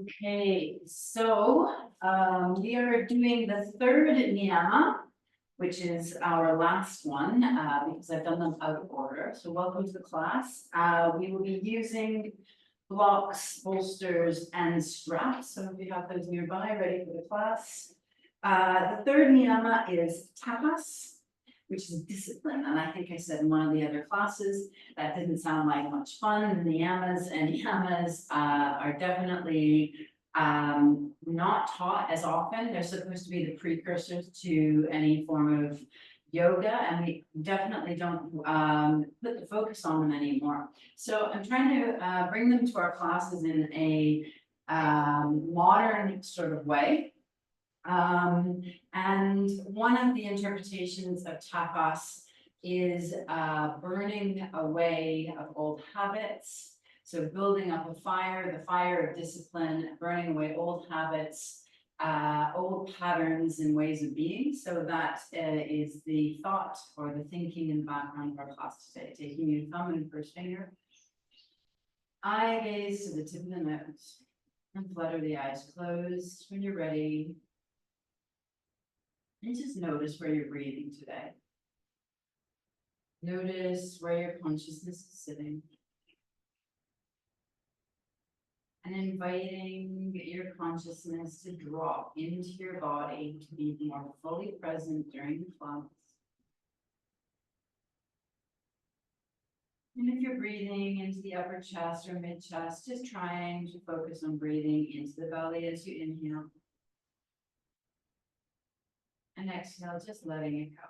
Okay, so we are doing the third niyama, which is our last one, because I've done them out of order. So welcome to the class. We will be using blocks, bolsters, and straps. So if you have those nearby, ready for the class. The third niyama is tapas, which is discipline. And I think I said in one of the other classes, that didn't sound like much fun. The niyamas are definitely not taught as often. They're supposed to be the precursors to any form of yoga, and we definitely don't put the focus on them anymore. So I'm trying to bring them to our classes in a modern sort of way. And one of the interpretations of tapas is burning away of old habits. So building up a fire, the fire of discipline, burning away old habits, old patterns and ways of being. So that is the thought or the thinking in the background of our class today. Taking your thumb and first finger, eye gaze to the tip of the nose, and flutter the eyes closed when you're ready. And just notice where you're breathing today. Notice where your consciousness is sitting. And inviting your consciousness to drop into your body to be more fully present during the class. And if you're breathing into the upper chest or mid chest, just trying to focus on breathing into the belly as you inhale. And exhale, just letting it go.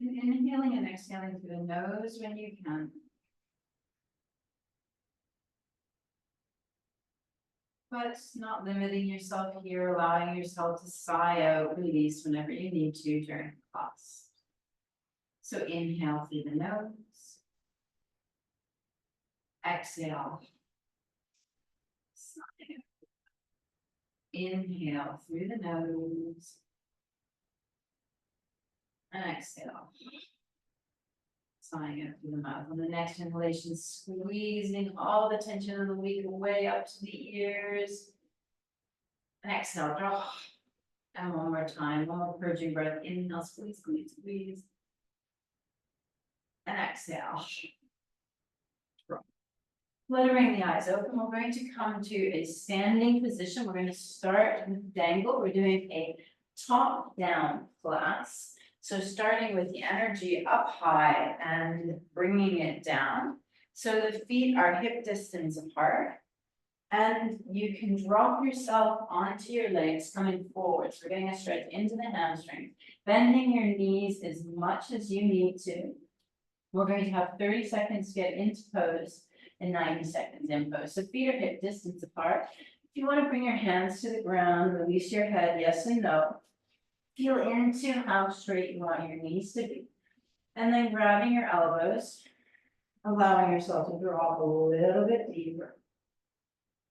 And inhaling and exhaling through the nose when you can. But not limiting yourself here, allowing yourself to sigh out, release whenever you need to during the class. So inhale through the nose. Exhale. Sigh out. Inhale through the nose. And exhale. Sighing out through the mouth. On the next inhalation, squeezing all the tension of the week away up to the ears. And exhale, draw. And one more time, one more purging breath. Inhale, squeeze, squeeze, squeeze. And exhale. Draw. Fluttering the eyes open, we're going to come to a standing position. We're going to start with dangle. We're doing a top-down class. So starting with the energy up high and bringing it down. So the feet are hip distance apart. And you can drop yourself onto your legs coming forward. So we're getting a stretch into the hamstrings. Bending your knees as much as you need to. We're going to have 30 seconds to get into pose and 90 seconds in pose. So feet are hip distance apart. If you want to bring your hands to the ground, release your head, yes and no. Feel into how straight you want your knees to be. And then grabbing your elbows, allowing yourself to drop a little bit deeper.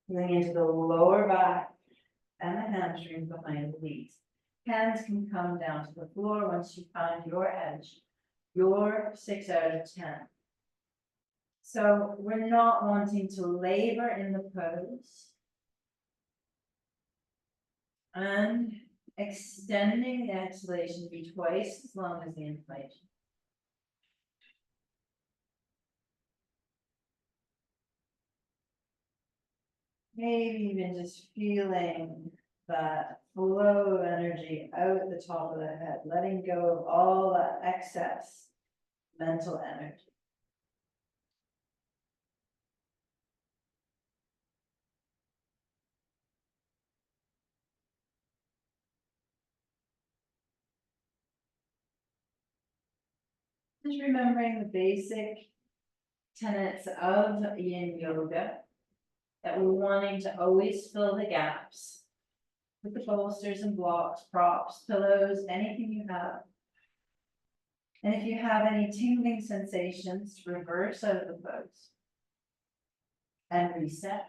Feeling into the lower back and the hamstrings behind the knees. Hands can come down to the floor once you find your edge, your 6 out of 10. So we're not wanting to labor in the pose. And extending the exhalation to be twice as long as the inhalation. Maybe even just feeling that flow of energy out the top of the head, letting go of all that excess mental energy. Just remembering the basic tenets of yin yoga, that we're wanting to always fill the gaps with the bolsters and blocks, props, pillows, anything you have. And if you have any tingling sensations, reverse out of the pose and reset.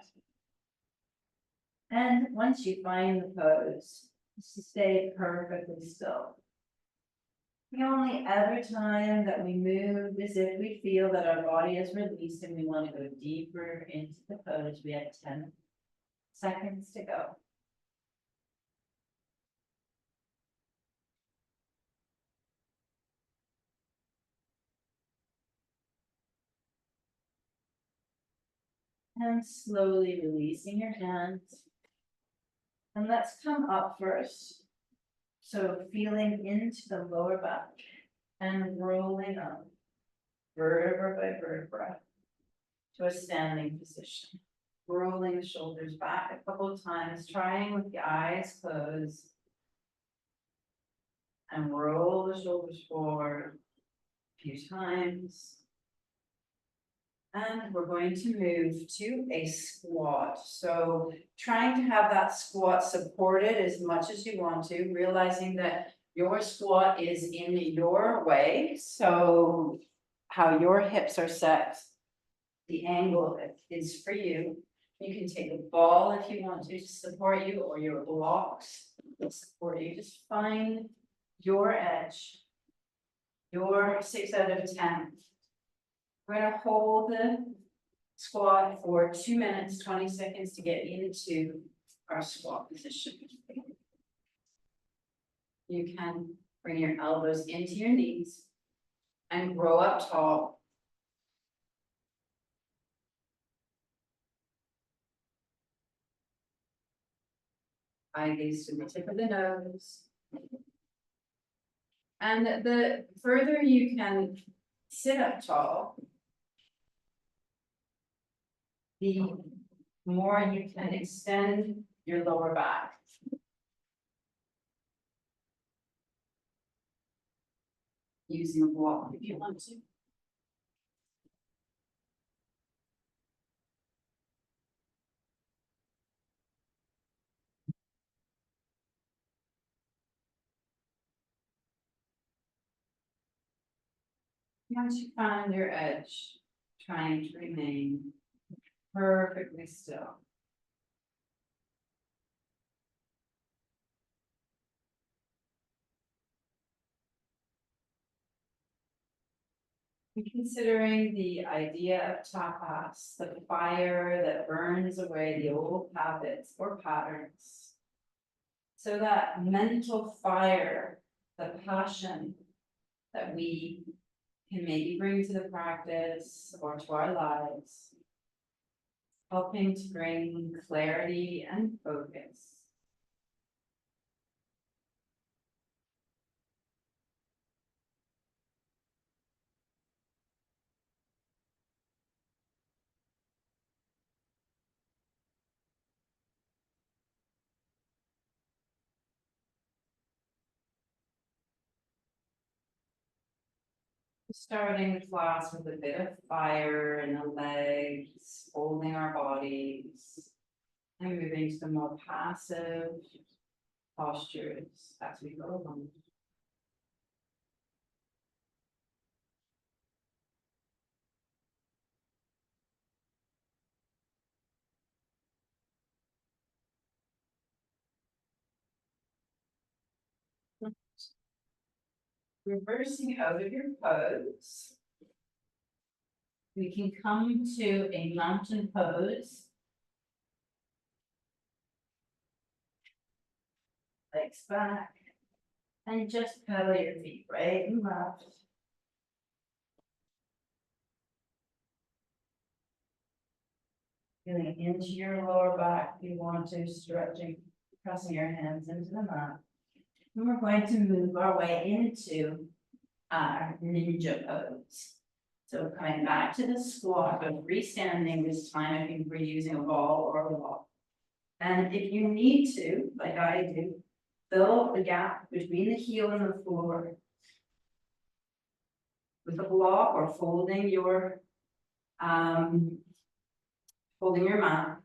And once you find the pose, just stay perfectly still. The only other time that we move is if we feel that our body is released and we want to go deeper into the pose. We have 10 seconds to go. And slowly releasing your hands. And let's come up first. So feeling into the lower back and rolling up, vertebra by vertebra, to a standing position. Rolling the shoulders back a couple of times, trying with the eyes closed. And roll the shoulders forward a few times. And we're going to move to a squat. So trying to have that squat supported as much as you want to, realizing that your squat is in your way. So how your hips are set, the angle is for you. You can take a ball if you want to support you, or your blocks will support you. Just find your edge, your 6 out of 10. We're gonna hold the squat for 2 minutes, 20 seconds to get into our squat position. You can bring your elbows into your knees and grow up tall. Eye gaze to the tip of the nose. And the further you can sit up tall, the more you can extend your lower back. Using a block if you want to. Once you find your edge, trying to remain perfectly still. Considering the idea of tapas, the fire that burns away the old habits or patterns. So that mental fire, the passion that we can maybe bring to the practice or to our lives, helping to bring clarity and focus. Starting the class with a bit of fire in the legs, holding our bodies, and moving to the more passive postures as we go along. Reversing out of your pose. We can come to a mountain pose. Legs back. And just pedal your feet right and left. Feeling into your lower back if you want to, stretching, pressing your hands into the mat. And we're going to move our way into our ninja pose. So coming back to the squat, but freestanding this time, I think we're using a ball or a block. And if you need to, like I do, fill the gap between the heel and the floor with a block or folding your mat.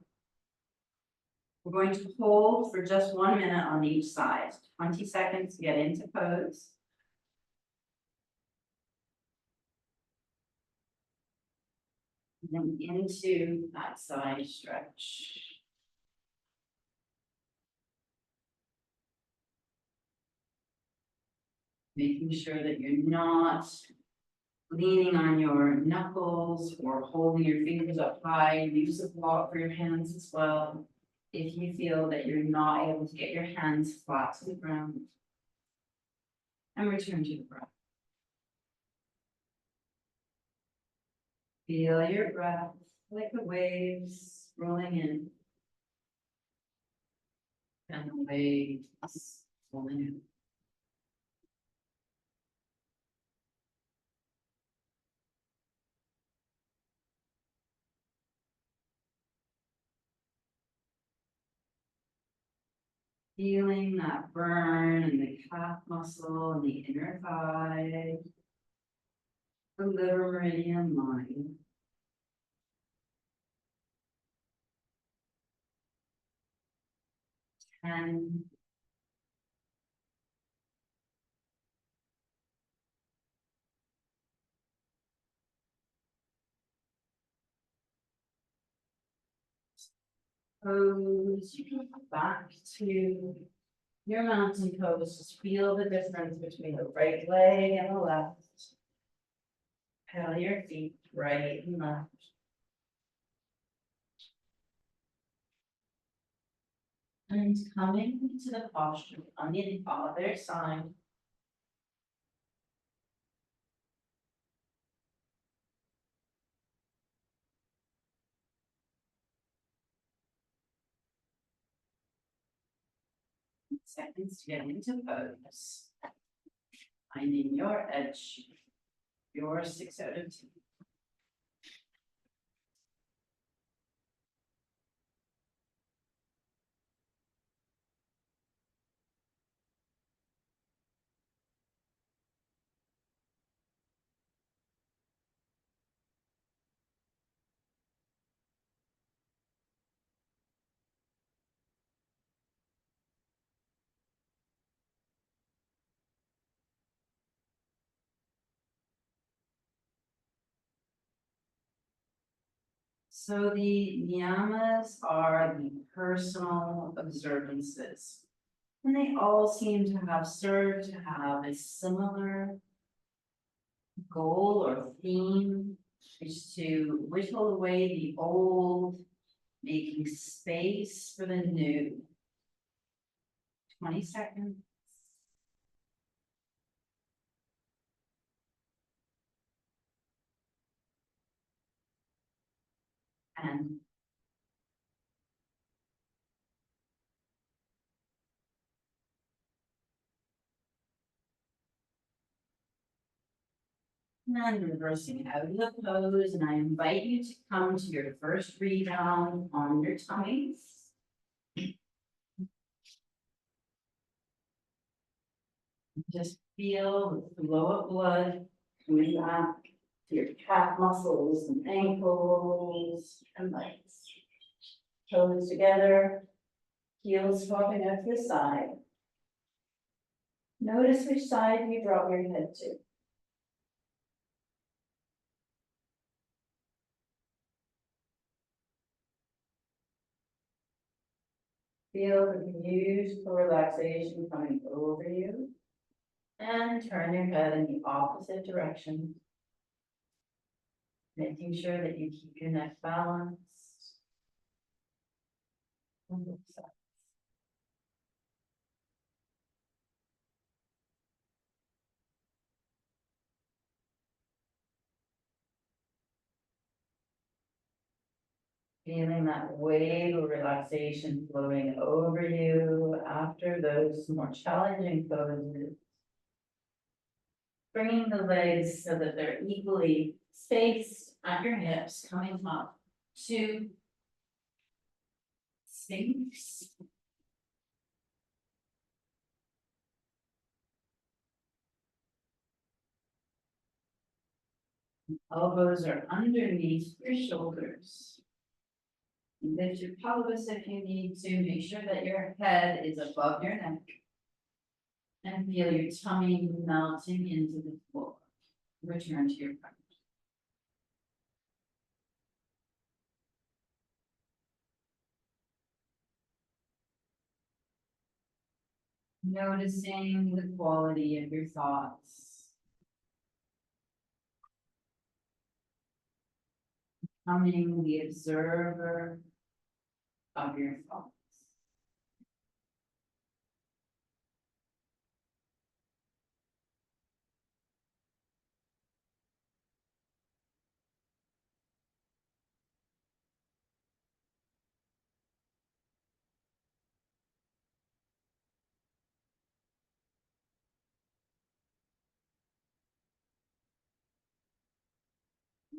We're going to hold for just 1 minute on each side, 20 seconds to get into pose. And then into that side stretch. Making sure that you're not leaning on your knuckles or holding your fingers up high. Use the block for your hands as well. If you feel that you're not able to get your hands flat to the ground. And return to the breath. Feel your breath like the waves rolling in. And the waves rolling in. Feeling that burn in the calf muscle and the inner thigh, the liver meridian line. And pose, you can come back to your mountain pose. Just feel the difference between the right leg and the left. Pedal your feet right and left. And coming to the posture on the other side. Seconds to get into pose. Finding your edge, your 6 out of 10. So the niyamas are the personal observances. And they all seem to have served to have a similar goal or theme, which is to whittle away the old, making space for the new. 20 seconds. And then reversing out of the pose, and I invite you to come to your first rebound on your tummies. Just feel the flow of blood coming back to your calf muscles and ankles and legs. Toes together, heels swapping out to the side. Notice which side you drop your head to. Feel the beautiful relaxation coming over you. And turn your head in the opposite direction. Making sure that you keep your neck balanced. On both sides. Feeling that wave of relaxation flowing over you after those more challenging poses. Bringing the legs so that they're equally spaced at your hips, coming up to Sphinx. Elbows are underneath your shoulders. Lift your pelvis if you need to. Make sure that your head is above your neck. And feel your tummy melting into the floor. Return to your front. Noticing the quality of your thoughts. Becoming the observer of your thoughts.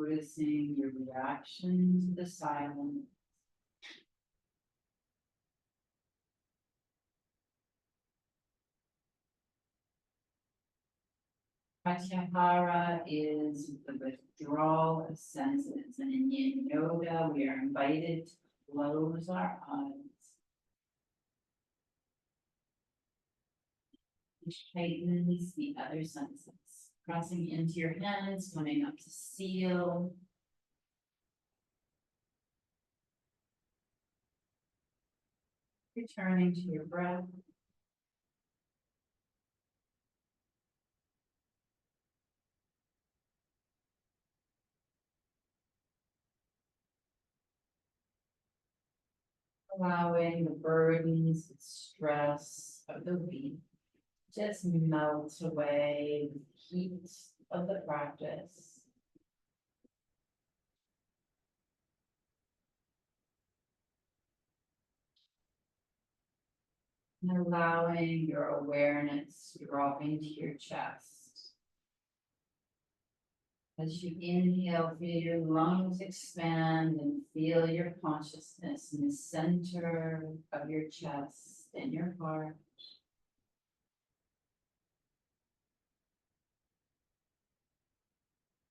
Noticing your reaction to the silence. Pratyahara is the withdrawal of senses, and in yin yoga, we are invited to close our eyes, which heightens the other senses. Pressing into your hands, coming up to seal. Returning to your breath. Allowing the burdens and stress of the week just melt away with the heat of the practice. And allowing your awareness to drop into your chest. As you inhale, feel your lungs expand and feel your consciousness in the center of your chest and your heart.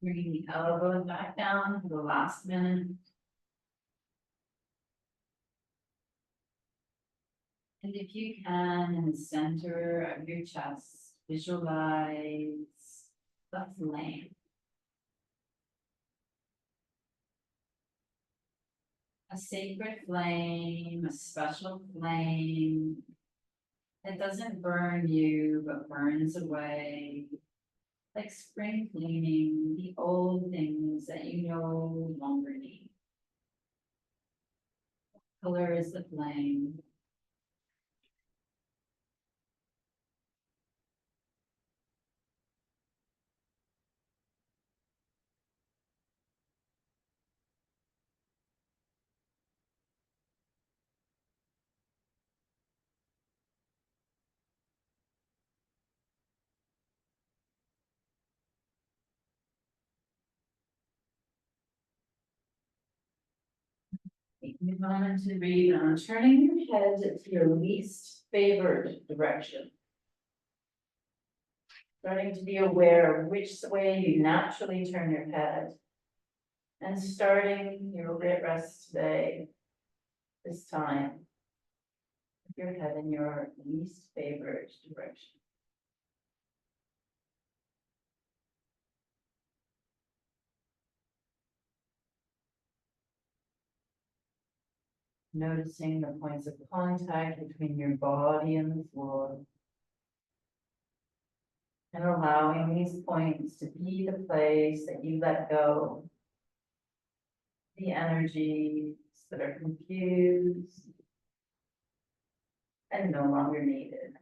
Bringing the elbows back down for the last minute. And if you can, in the center of your chest, visualize the flame. A sacred flame, a special flame that doesn't burn you, but burns away. Like spring cleaning the old things that you no longer need. Color is the flame. Take a moment to breathe on turning your head to your least favored direction. Starting to be aware of which way you naturally turn your head. And starting your rest today, this time, with your head in your least favored direction. Noticing the points of contact between your body and the floor. And allowing these points to be the place that you let go. The energies that are confused and no longer needed.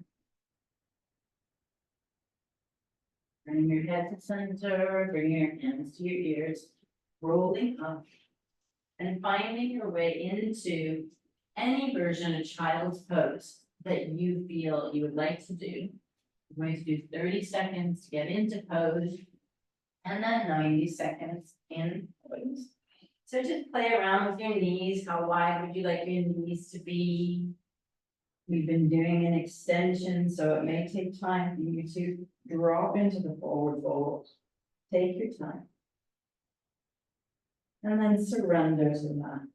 Bring your head to center, bring your hands to your ears, rolling up and finding your way into any version of child's pose that you feel you would like to do. I'm going to do 30 seconds to get into pose and then 90 seconds in pose. So just play around with your knees. How wide would you like your knees to be? We've been doing an extension, so it may take time for you to drop into the forward fold. Take your time. And then surrender to that.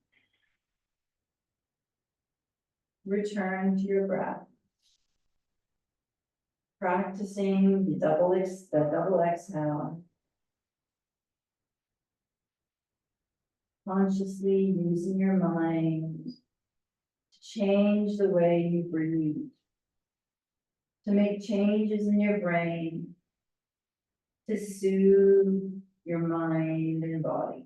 Return to your breath. Practicing the double exhale. Consciously using your mind to change the way you breathe. to make changes in your brain, to soothe your mind and body.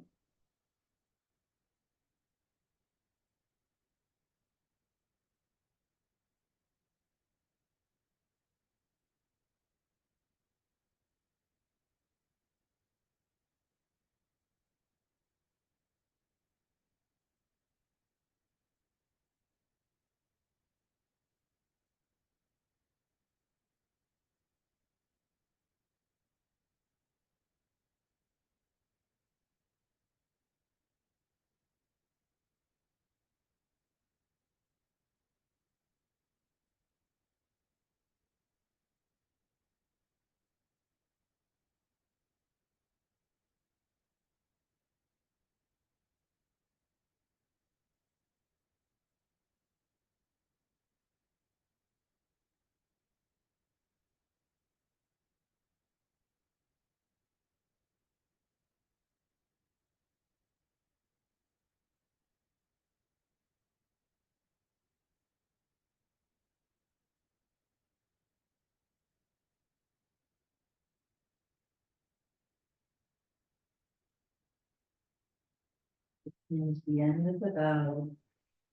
Into the end of the bow,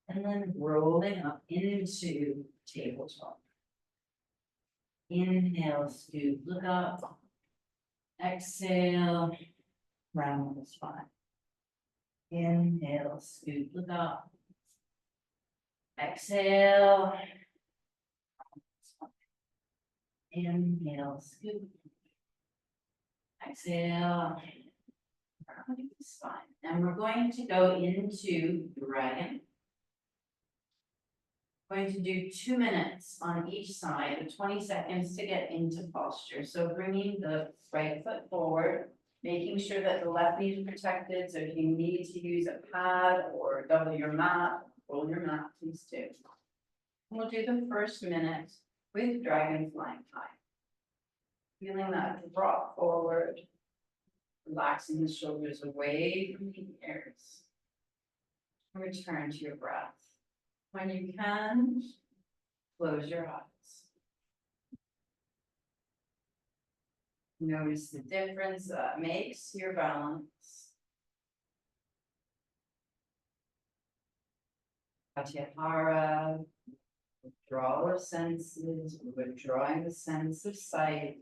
and then rolling up into tabletop. Inhale, scoop, look up. Exhale, round the spine. Inhale, scoop, look up. Exhale. Inhale, scoop. Exhale. Round the spine. And we're going to go into dragon. Going to do 2 minutes on each side, with 20 seconds to get into posture. So bringing the right foot forward, making sure that the left knee is protected. So if you need to use a pad or double your mat, roll your mat, please do. We'll do the first minute with dragon flying high. Feeling that drop forward, relaxing the shoulders away from the ears. Return to your breath. When you can, close your eyes. Notice the difference that makes your balance. Pratyahara, withdrawal of senses, withdrawing the sense of sight,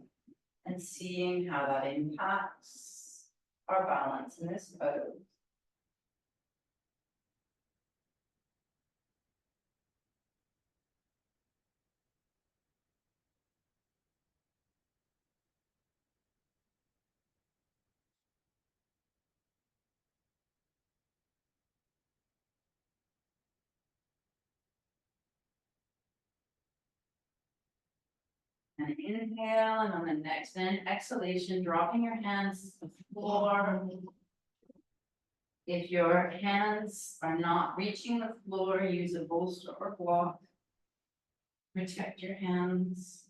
and seeing how that impacts our balance in this pose. And inhale, and on the next exhalation, dropping your hands to the floor. If your hands are not reaching the floor, use a bolster or block. Protect your hands.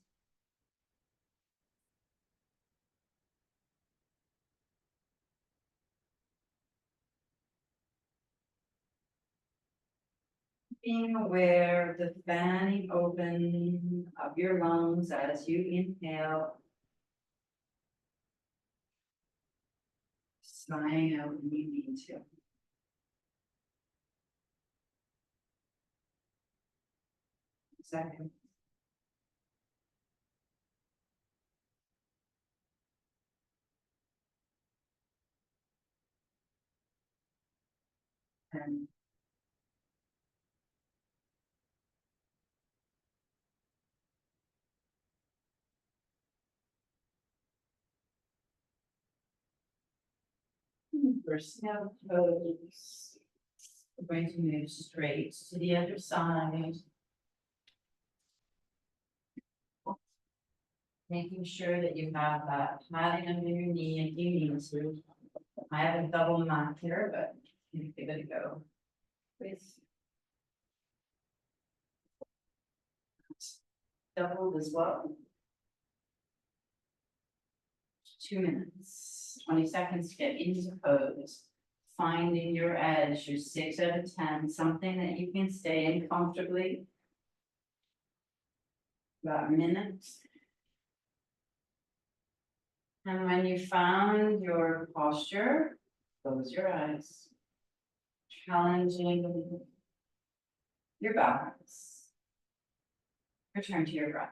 Being aware of the fanning open of your lungs as you inhale. Sighing out when you need to. Second. And first now pose. We're going to move straight to the other side. Making sure that you have that padding under your knee if you need to. I have a double mat here, but you give it a go. Please. Doubled as well. 2 minutes, 20 seconds to get into pose. Finding your edge, your 6 out of 10, something that you can stay in comfortably. about a minute. And when you found your posture, close your eyes. Challenging your balance. Return to your breath.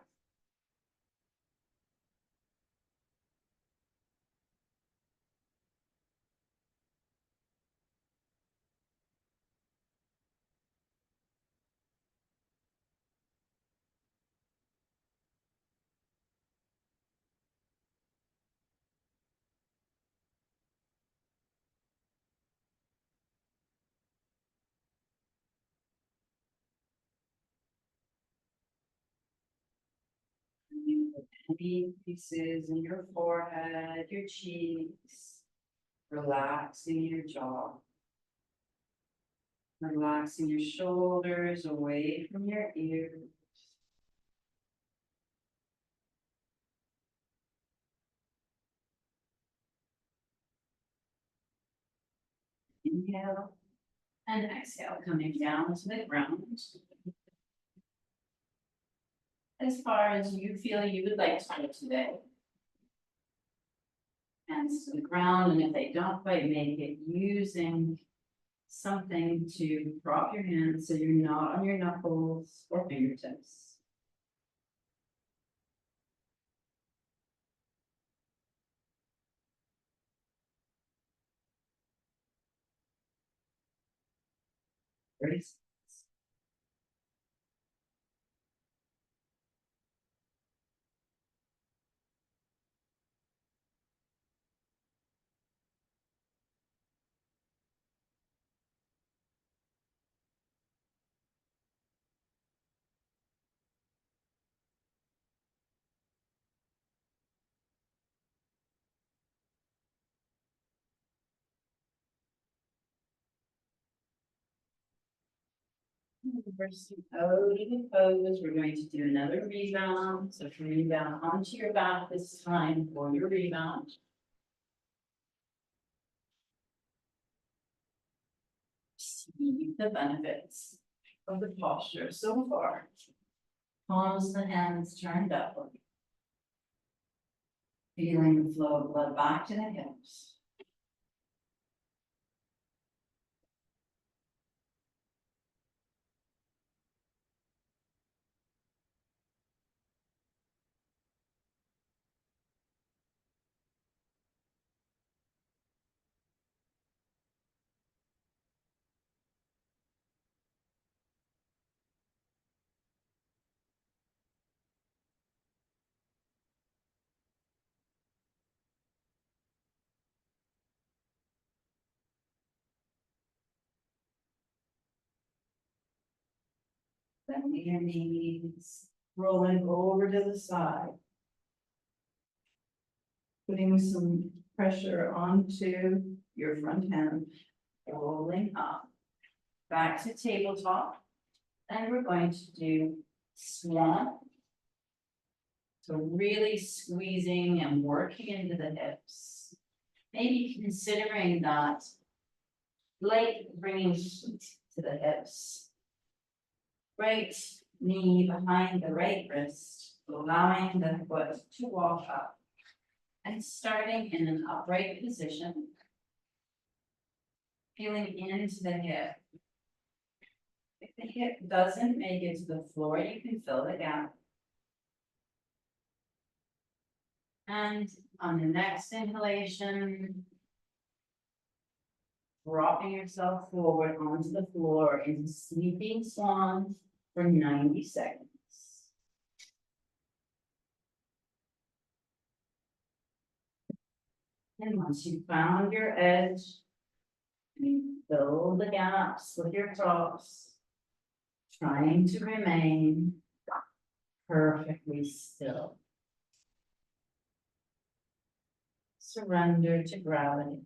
Any pieces in your forehead, your cheeks, relaxing your jaw, relaxing your shoulders away from your ears. Inhale and exhale, coming down to the ground. As far as you feel you would like to go today. Hands to the ground, and if they don't quite make it, using something to prop your hands so you're not on your knuckles or fingertips. Brace. Reversing out of the pose, we're going to do another rebound. So if you rebound onto your back this time for your rebound. See the benefits of the posture so far. Palms the hands turned upward. Feeling the flow of blood back to the hips. Bending your knees, rolling over to the side. Putting some pressure onto your front hand, rolling up. Back to tabletop. And we're going to do swan. So really squeezing and working into the hips. Maybe considering that, like bringing heat to the hips. Right knee behind the right wrist, allowing the foot to walk up. And starting in an upright position. Feeling into the hip. If the hip doesn't make it to the floor, you can fill the gap. And on the next inhalation, dropping yourself forward onto the floor into sleeping swan for 90 seconds. And once you've found your edge, you fill the gaps with your toes, trying to remain perfectly still. Surrender to gravity.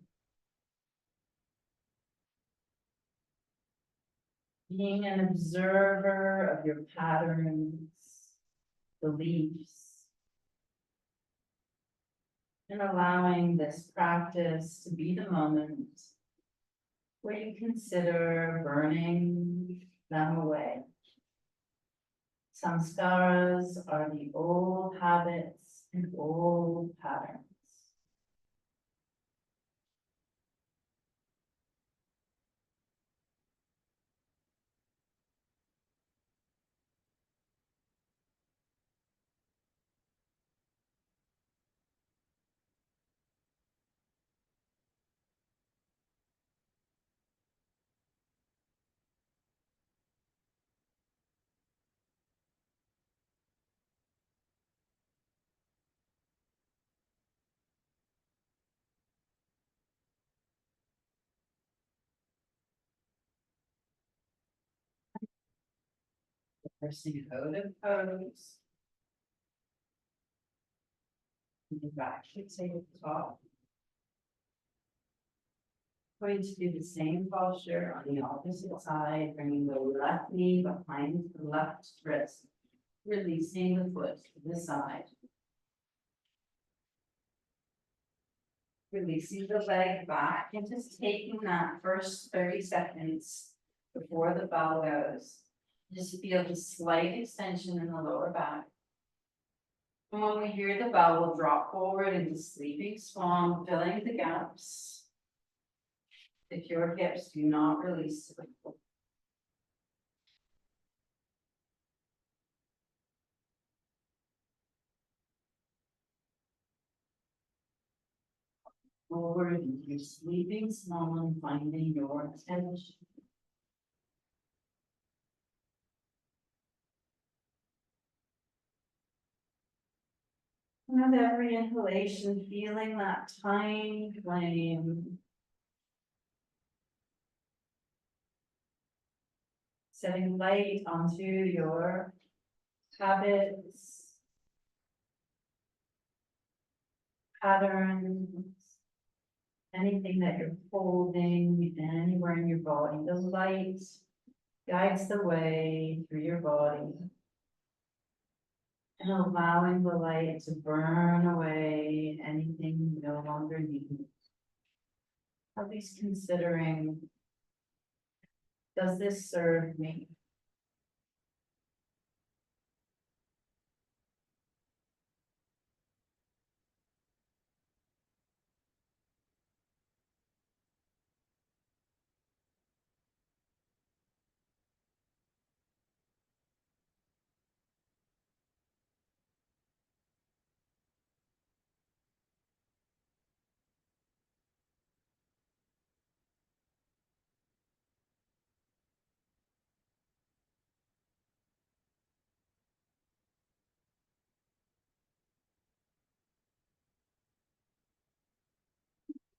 Being an observer of your patterns, beliefs, and allowing this practice to be the moment where you consider burning them away. Samskaras are the old habits and old patterns. Reversing out of pose. And the back should stay at the top. Going to do the same posture on the opposite side, bringing the left knee behind the left wrist, releasing the foot to the side. Releasing the leg back and just taking that first 30 seconds before the bell goes. Just feel the slight extension in the lower back. And when we hear the bell, we'll drop forward into sleeping swan, filling the gaps. If your hips do not release. Forward into your sleeping swan, finding your attention. And with every inhalation, feeling that tiny flame. Setting light onto your habits, patterns, anything that you're holding anywhere in your body. The light guides the way through your body. And allowing the light to burn away anything you no longer need. At least considering, does this serve me?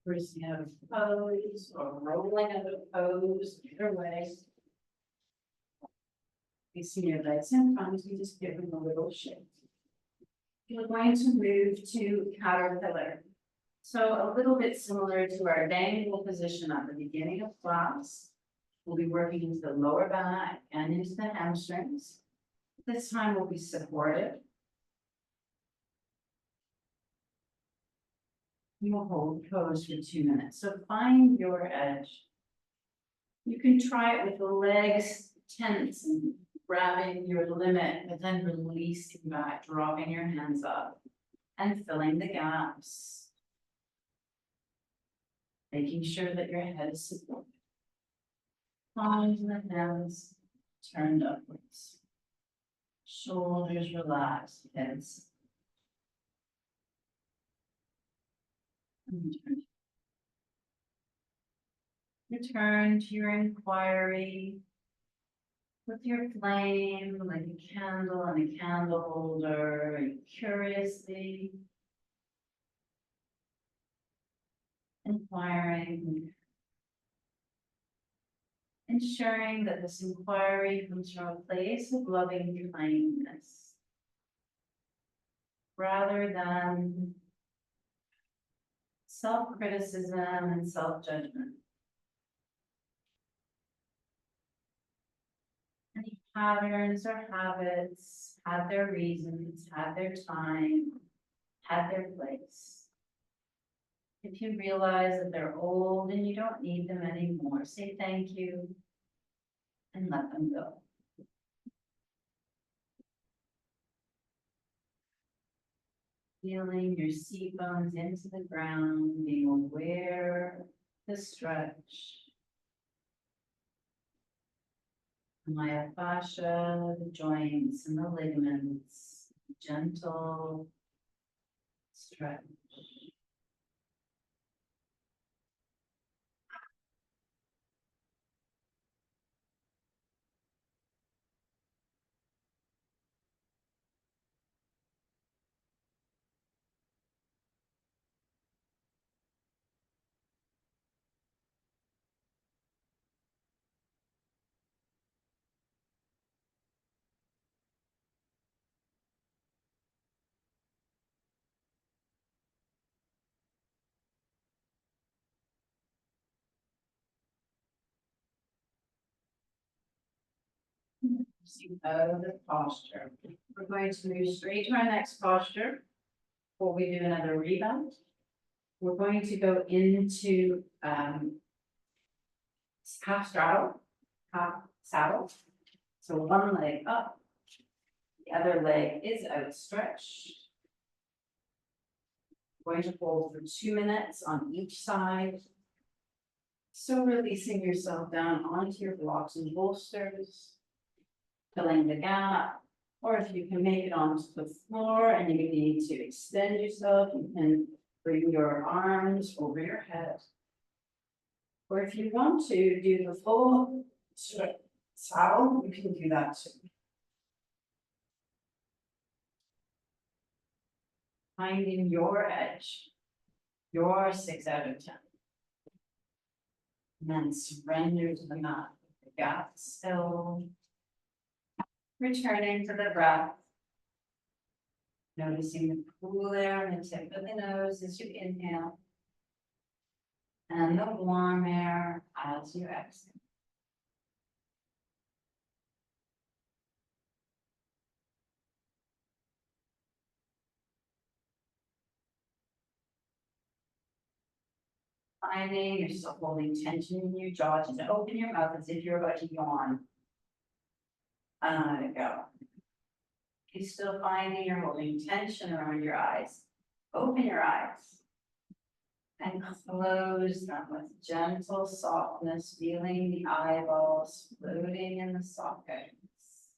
Rising out of pose or rolling out of pose, either way. You see your legs in front, you just give them a little shake. We're going to move to caterpillar. So a little bit similar to our dangle position at the beginning of class. We'll be working into the lower back and into the hamstrings. This time we'll be supported. You will hold pose for 2 minutes. So find your edge. You can try it with the legs tense and grabbing your limit, but then releasing back, dropping your hands up and filling the gaps. Making sure that your head is supported. Palms and the hands turned upwards. Shoulders relaxed, heads. Return to your inquiry with your flame like a candle and a candle holder, and curiously inquiring, ensuring that this inquiry comes from a place of loving kindness rather than self-criticism and self-judgment. Any patterns or habits had their reasons, had their time, had their place. If you realize that they're old and you don't need them anymore, say thank you and let them go. Feeling your seat bones into the ground, being aware of the stretch. My fascia, the joints and the ligaments, gentle stretch. The posture. We're going to move straight to our next posture before we do another rebound. We're going to go into half straddle, half saddle. So one leg up, the other leg is outstretched. We're going to hold for 2 minutes on each side. So releasing yourself down onto your blocks and bolsters, filling the gap, or if you can make it onto the floor and you need to extend yourself, you can bring your arms over your head. Or if you want to do the full saddle, you can do that too. Finding your edge, your 6 out of 10. And then surrender to the mat. The gap still. Returning to the breath. Noticing the cool air in the tip of the nose as you inhale. And the warm air as you exhale. Finding you're still holding tension in your jaw, just open your mouth as if you're about to yawn. And let it go. You're still finding you're holding tension around your eyes. Open your eyes. And close them with gentle softness, feeling the eyeballs floating in the sockets.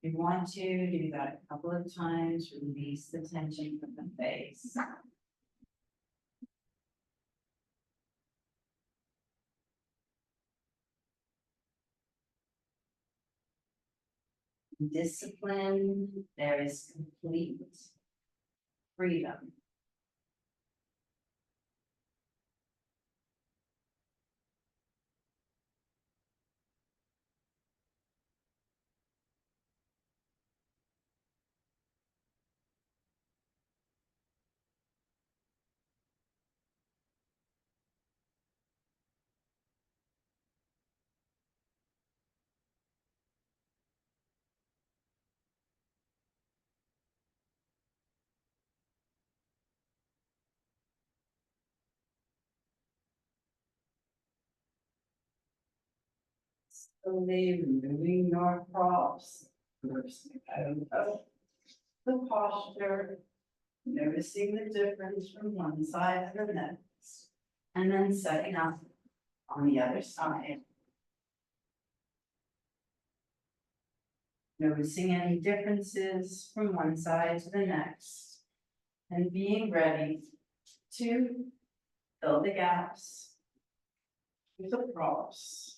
If you want to do that a couple of times, release the tension from the face. Discipline, there is complete freedom. Slowly removing your props, reversing out of the posture, noticing the difference from one side to the next, and then setting up on the other side. Noticing any differences from one side to the next, and being ready to fill the gaps with the props.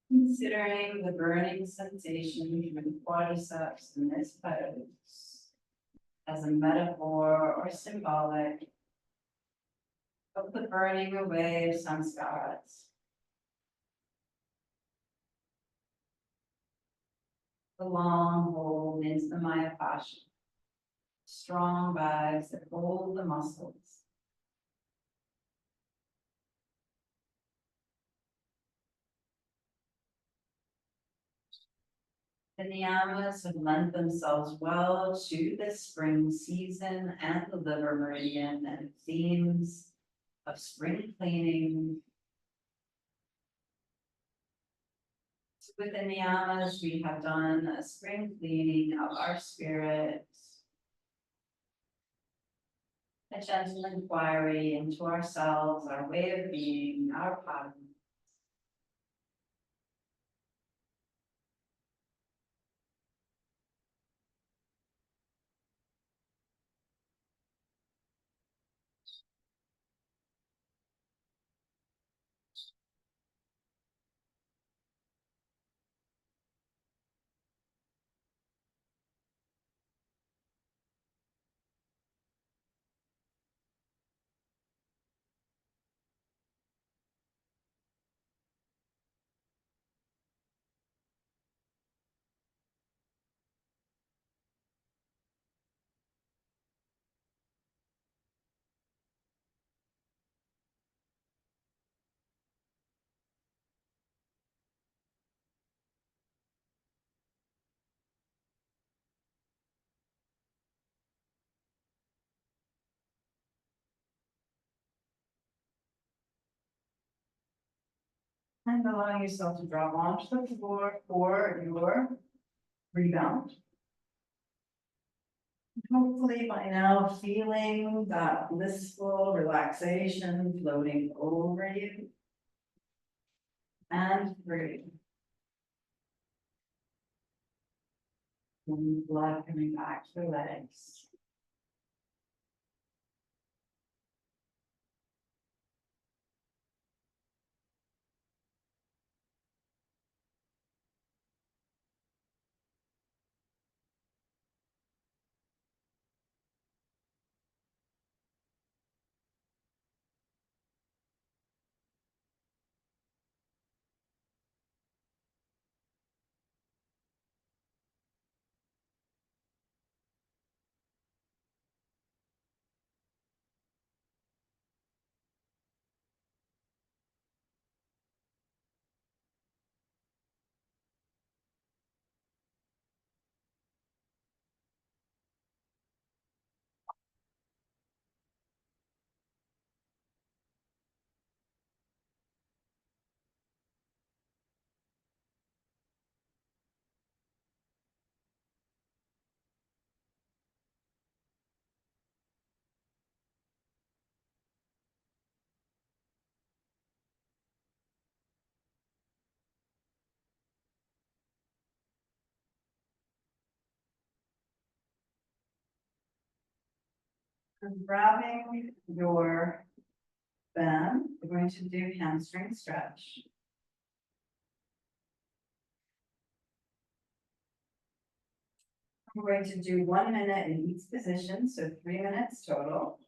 Considering the burning sensation from the quadriceps in this pose as a metaphor or symbolic of the burning away of samskaras. The long hold into the Maya fascia, strong bags that hold the muscles. The Niyamas have lent themselves well to the spring season and the liver meridian and themes of spring cleaning. So with the Niyamas, we have done a spring cleaning of our spirit, a gentle inquiry into ourselves, our way of being, our patterns. And allowing yourself to drop onto the floor for your rebound. Hopefully by now feeling that blissful relaxation floating over you and through. And blood coming back to the legs. And grabbing your band, we're going to do hamstring stretch. We're going to do 1 minute in each position, so 3 minutes total.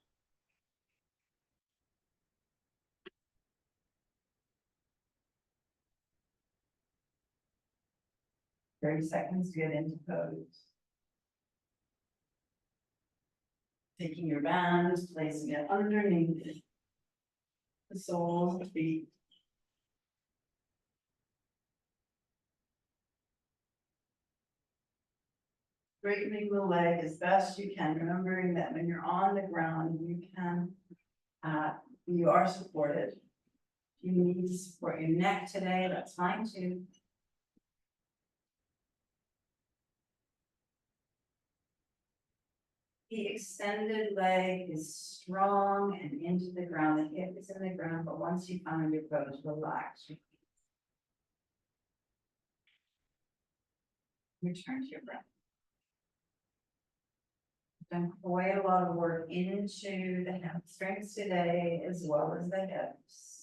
$30 to get into pose. Taking your band, placing it underneath the soles of the feet. Straightening the leg as best you can, remembering that when you're on the ground, you are supported. If you need to support your neck today, that's fine too. The extended leg is strong and into the ground. The hip is in the ground, but once you find your pose, relax. Return to your breath. Done quite a lot of work into the hamstrings today, as well as the hips.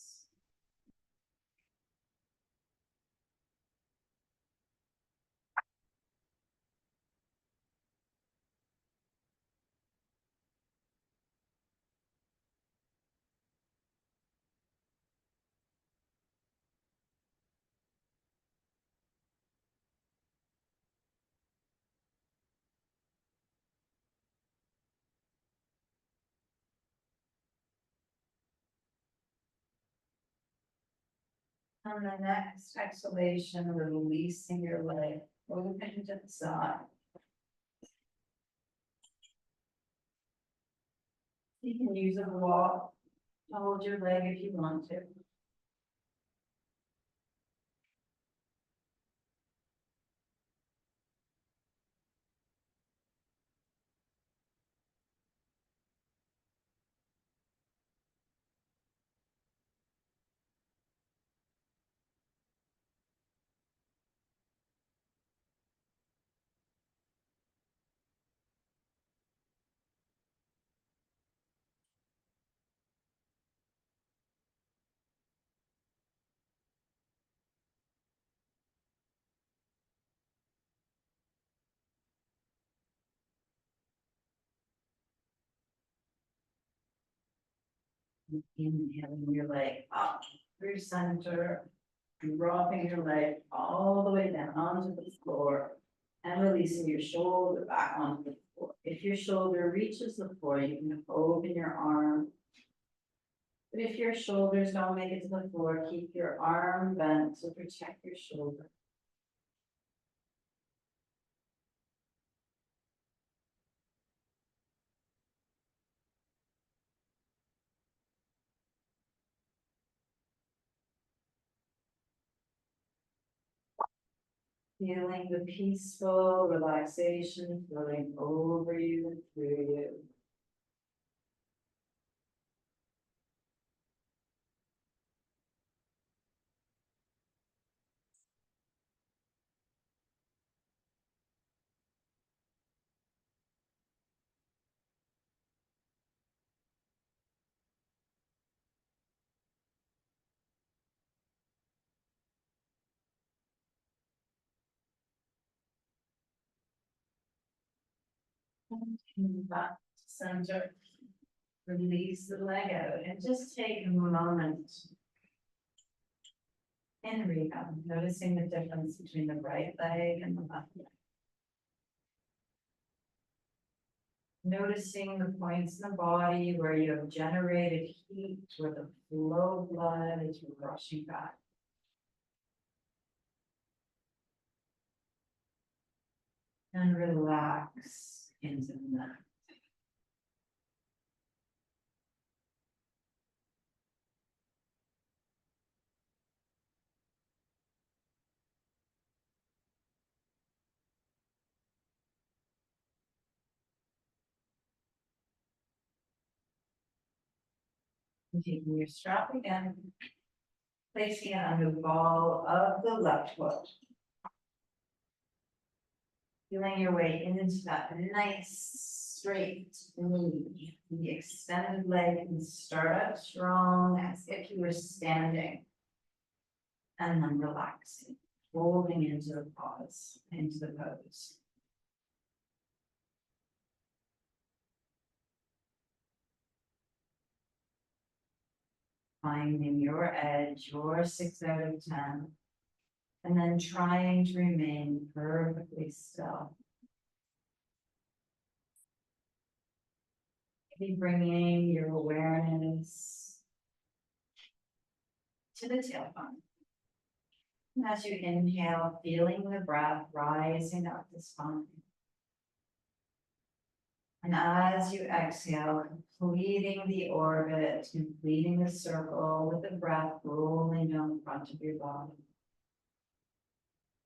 On the next exhalation, releasing your leg Open to the side. You can use a block to hold your leg if you want to. Inhaling your leg up through center, dropping your leg all the way down onto the floor and releasing your shoulder back onto the floor. If your shoulder reaches the floor, you can open your arm. But if your shoulders don't make it to the floor, keep your arm bent to protect your shoulder. Feeling the peaceful relaxation flowing over you and through you. And back to center. Release the leg out and just take a moment in rehab, noticing the difference between the right leg and the left leg. Noticing the points in the body where you have generated heat, where the flow of blood is rushing back. And relax into the neck. And taking your strap again, placing it on the ball of the left foot. Feeling your way into that nice straight knee. The extended leg can start out strong as if you were standing. And then relaxing, folding into the pause, into the pose. Finding your edge, your 6 out of 10. And then trying to remain perfectly still. Maybe bringing your awareness to the tailbone. And as you inhale, feeling the breath rising up the spine. And as you exhale, completing the orbit, completing the circle with the breath rolling down the front of your body.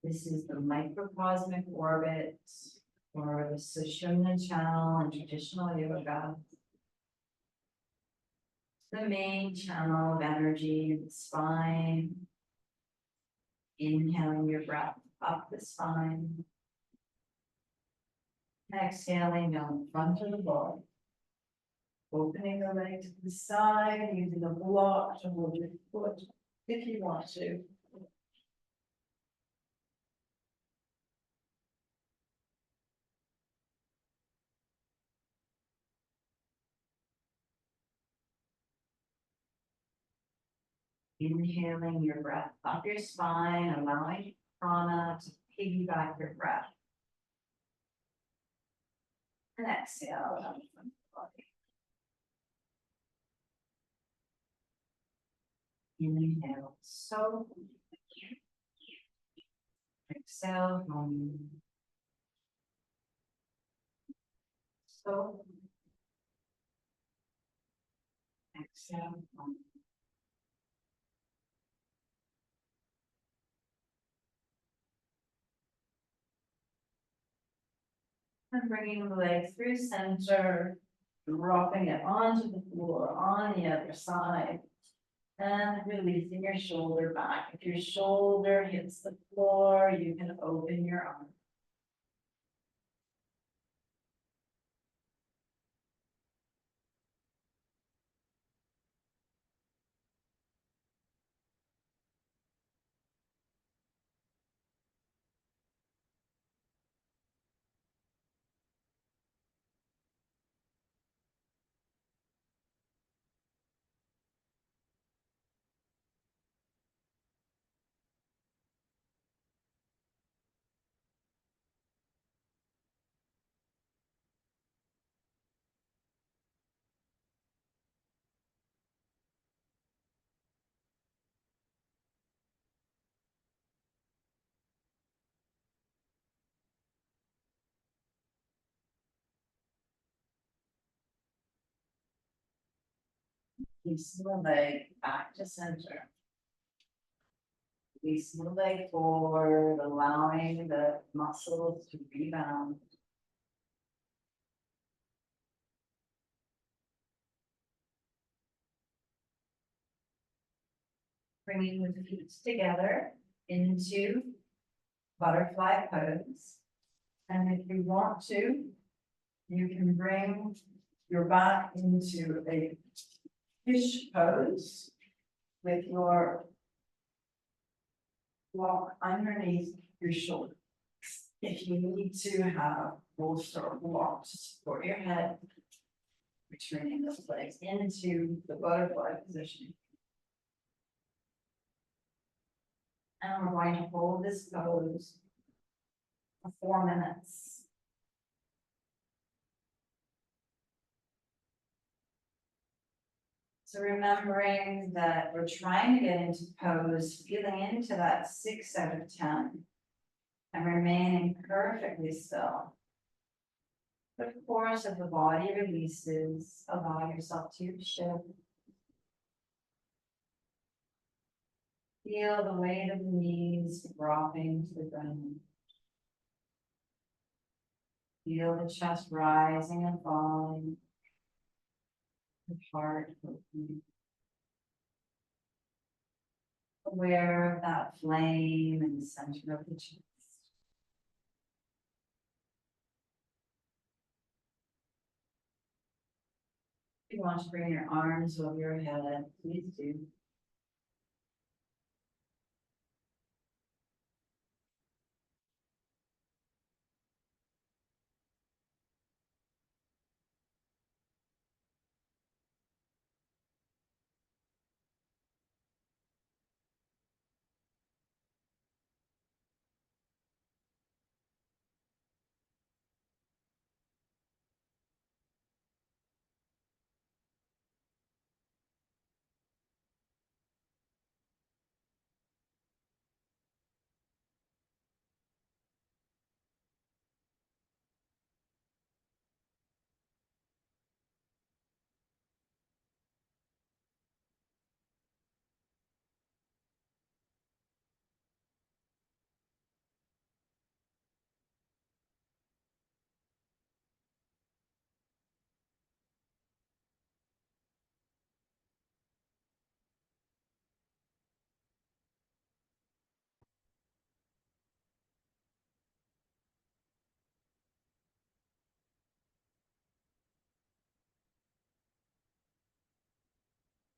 This is the microcosmic orbit or the Sushumna channel in traditional yoga. The main channel of energy in the spine. Inhaling your breath up the spine. Exhaling down the front of the body. Opening the leg to the side, using a block to hold your foot if you want to. Inhaling your breath up your spine, allowing prana to piggyback your breath. And exhale down from the body. Inhale, so Exhale, hum. So. Exhale, hum. And bringing the leg through center, dropping it onto the floor on the other side. And releasing your shoulder back. If your shoulder hits the floor, you can open your arm. Release the leg back to center. Release the leg forward, allowing the muscles to rebound. Bringing the feet together into butterfly pose. And if you want to, you can bring your back into a fish pose with your block underneath your shoulder. If you need to have bolster or block to support your head, returning those legs into the butterfly position. And we're going to hold this pose for 4 minutes. So remembering that we're trying to get into pose, feeling into that 6 out of 10, and remaining perfectly still. The force of the body releases, allow yourself to shift. Feel the weight of the knees dropping to the ground. Feel the chest rising and falling. The heart opening. Aware of that flame in the center of the chest. If you want to bring your arms over your head, please do.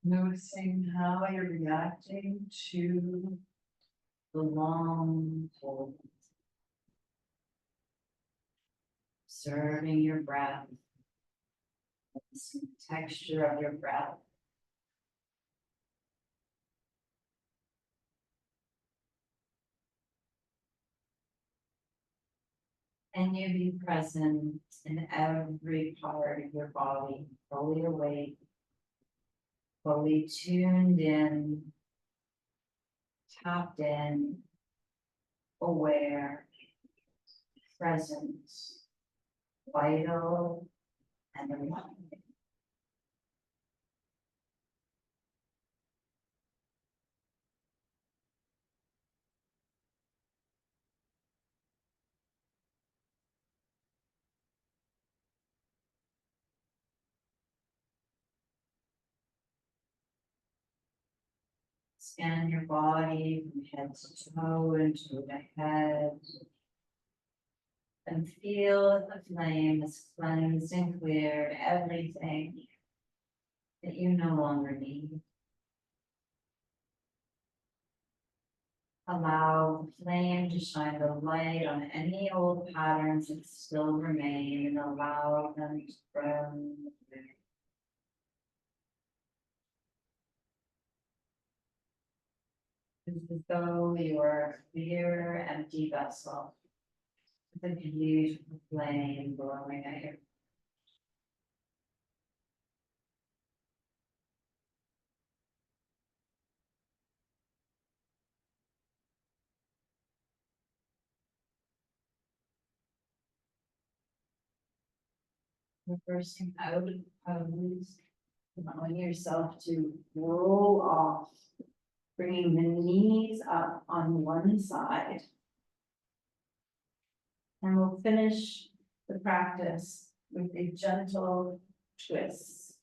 Noticing how you're reacting to the long hold. Observing your breath, the texture of your breath. And you be present in every part of your body, fully awake, fully tuned in, tapped in, aware, present, vital, and alive. Scan your body from head to toe into the head. And feel the flame has cleansed and cleared everything that you no longer need. Allow the flame to shine the light on any old patterns that still remain and allow them to burn away. It's as though you are a clear, empty vessel with a beautiful flame glowing at your. Reversing out of pose, allowing yourself to roll off, bringing the knees up on one side. And we'll finish the practice with a gentle twist,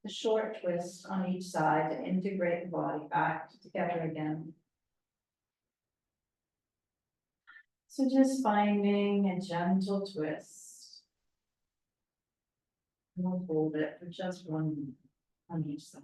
a short twist on each side to integrate the body back together again. So just finding a gentle twist. And we'll hold it for just 1 minute on each side.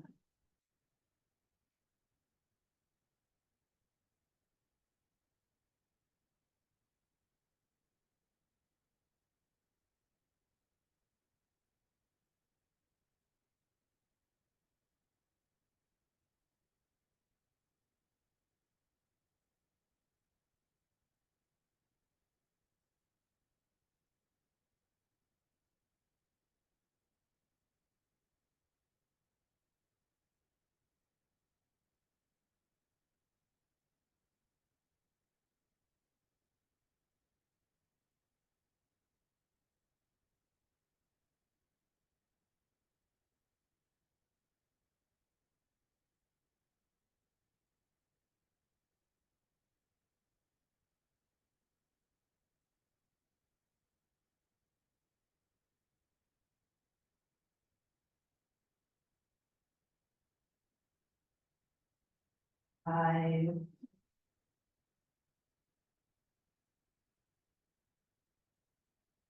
Five,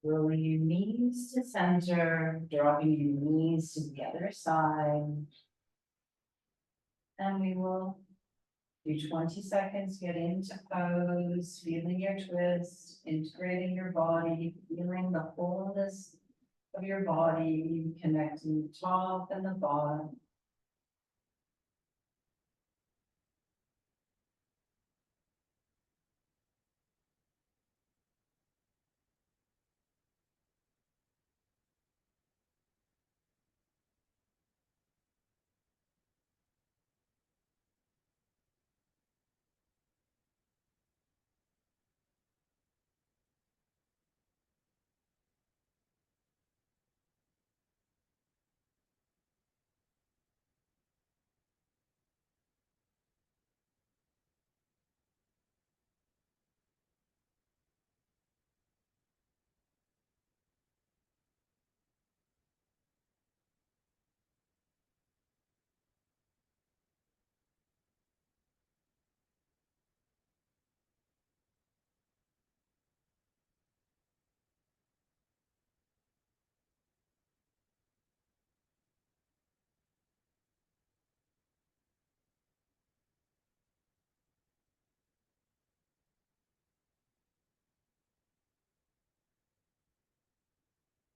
rolling your knees to center, dropping your knees to the other side. And we will do 20 seconds, get into pose, feeling your twist, integrating your body, feeling the wholeness of your body, connecting the top and the bottom.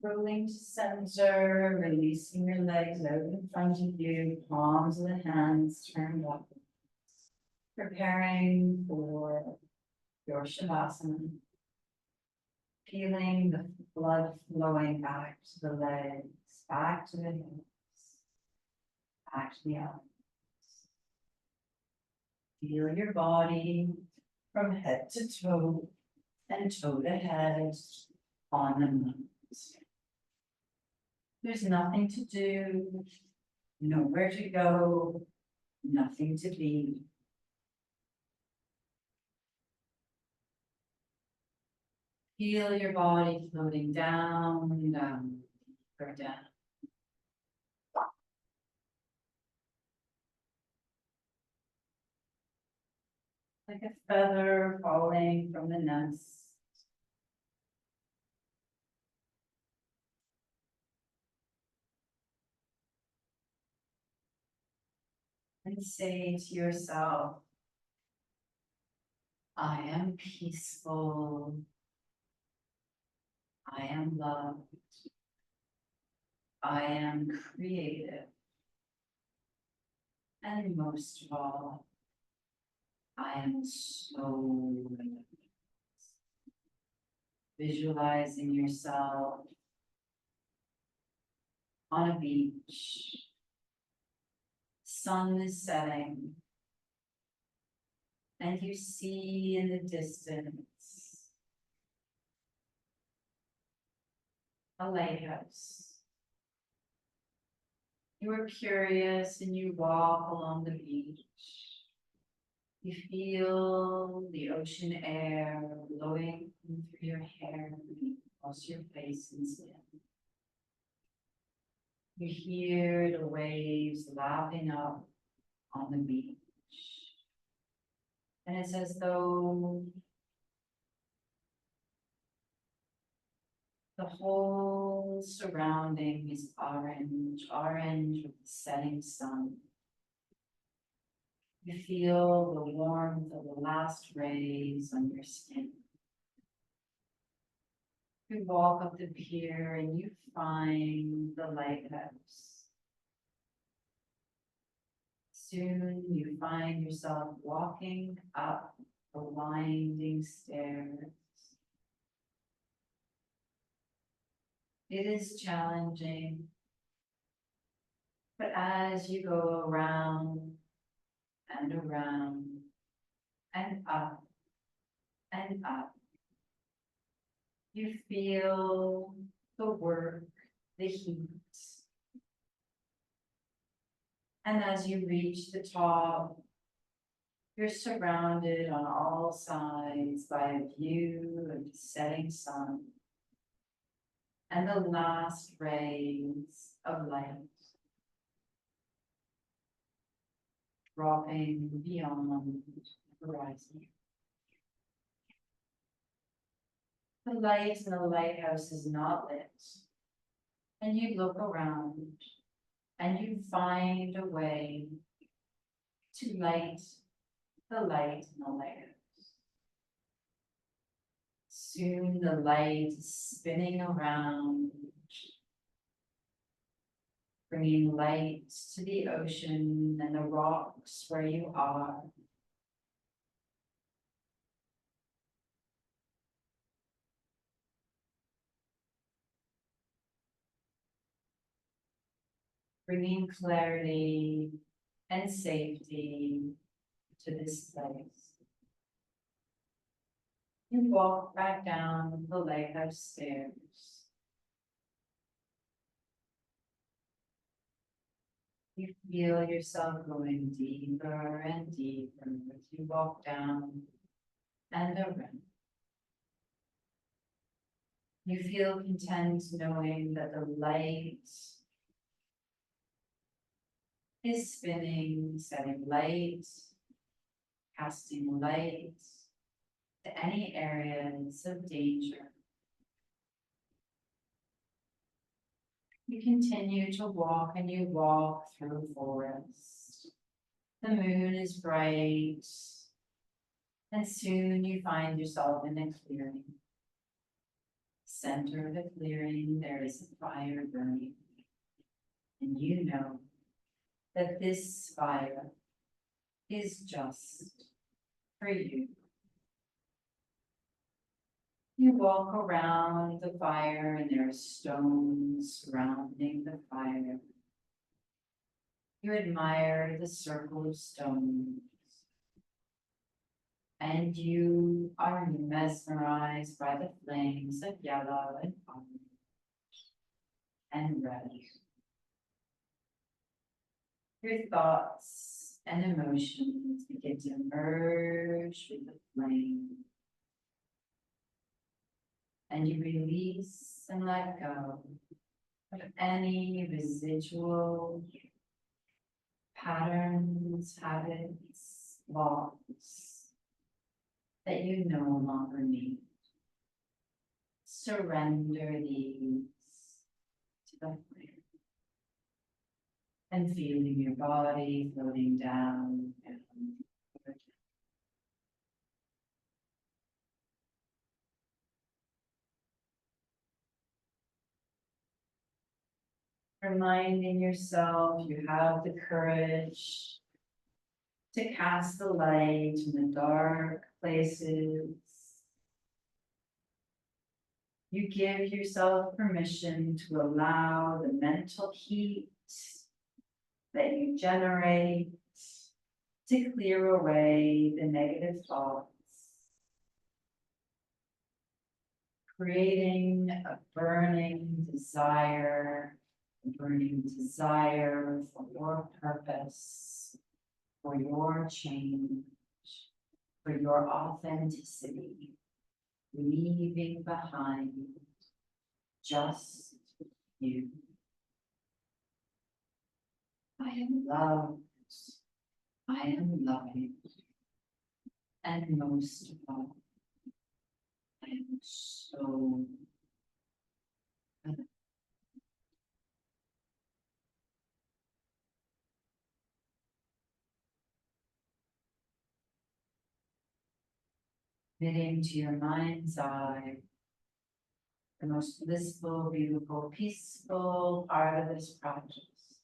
Rolling to center, releasing your legs out in front of you, palms of the hands turned up. Preparing for your Shavasana. Feeling the blood flowing back to the legs, back to the hips, back to the arms. Feel your body from head to toe and toe to head on the mat. There's nothing to do, nowhere to go, nothing to be. Feel your body floating down, down, or down. Like a feather falling from the nest. And say to yourself, I am peaceful. I am loved. I am creative. And most of all, I am so relaxed. Visualizing yourself on a beach. Sun is setting. And you see in the distance a lighthouse. You are curious and you walk along the beach. You feel the ocean air blowing through your hair, across your face and skin. You hear the waves lapping up on the beach. And it's as though the whole surrounding is orange, orange with the setting sun. You feel the warmth of the last rays on your skin. You walk up the pier and you find the lighthouse. Soon you find yourself walking up the winding stairs. It is challenging, but as you go around and around and up and up, you feel the work, the heat. And as you reach the top, you're surrounded on all sides by a view of the setting sun and the last rays of light dropping beyond the horizon. The light in the lighthouse is not lit, and you look around and you find a way to light the light in the lighthouse. Soon the light is spinning around, bringing light to the ocean and the rocks where you are. Bringing clarity and safety to this place. You walk back down the lighthouse stairs. You feel yourself going deeper and deeper as you walk down and around. You feel content knowing that the light is spinning, setting light, casting light to any areas of danger. You continue to walk and you walk through a forest. The moon is bright, and soon you find yourself in a clearing. Center of the clearing, there is a fire burning, and you know that this fire is just for you. You walk around the fire and there are stones surrounding the fire. You admire the circle of stones And you are mesmerized by the flames of yellow and orange and red. Your thoughts and emotions begin to merge with the flame. And you release and let go of any residual patterns, habits, laws that you no longer need. Surrender these to the flame. And feeling your body floating down and over. Reminding yourself you have the courage to cast the light in the dark places. You give yourself permission to allow the mental heat that you generate to clear away the negative thoughts, creating a burning desire for your purpose, for your change, for your authenticity, leaving behind just you. I am loved, I am loving, and most of all, I am so good. Committing to your mind's eye, the most blissful, beautiful, peaceful part of this practice.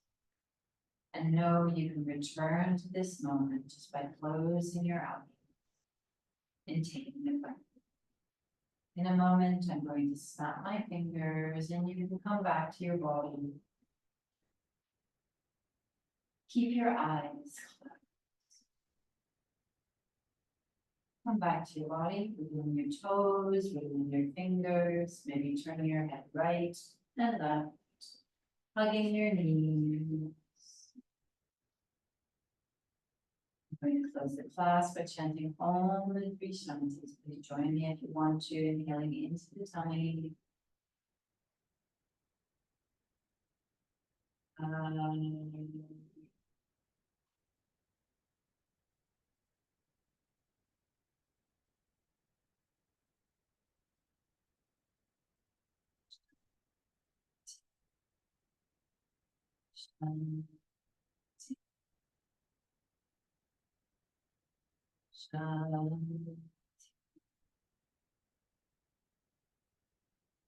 And know you can return to this moment just by closing your eyes and taking a breath. In a moment, I'm going to snap my fingers and you can come back to your body. Keep your eyes closed. Come back to your body, wiggling your toes, wiggling your fingers, maybe turning your head right and left, hugging your knees. I'm going to close the class by chanting Om the three shantis. Please join me if you want to, inhaling into the tummy.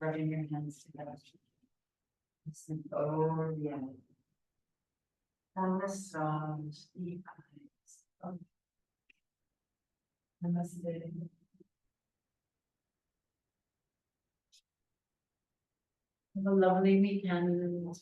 Rubbing your hands together. Listen, oh yeah. And massage the eyes. Oh. Namaste. Have a lovely weekend.